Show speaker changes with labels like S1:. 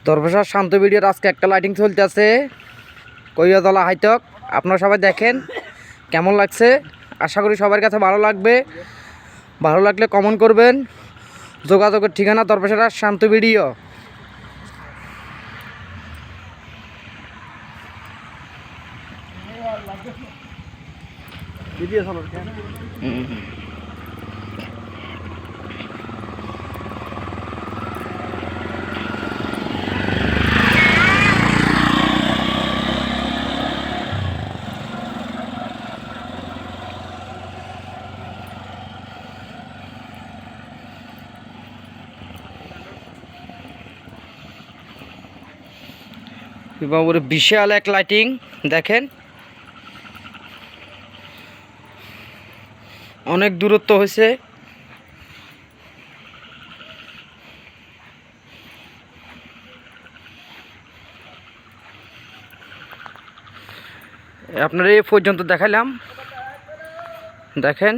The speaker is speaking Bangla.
S1: দরবেশার শান্ত ভিডিওর আজকে একটা লাইটিং চলতেছে কৈয়াতলা হাইটক। আপনারা সবাই দেখেন কেমন লাগছে। আশা করি সবার কাছে ভালো লাগবে। ভালো লাগলে কমেন্ট করবেন। যোগাযোগের ঠিকানা দরবেশার শান্ত ভিডিও। বাবুরে বিশাল এক লাইটিং দেখেন, অনেক দূরত্ব হয়েছে। আপনারা এই পর্যন্ত দেখাইলাম, দেখেন।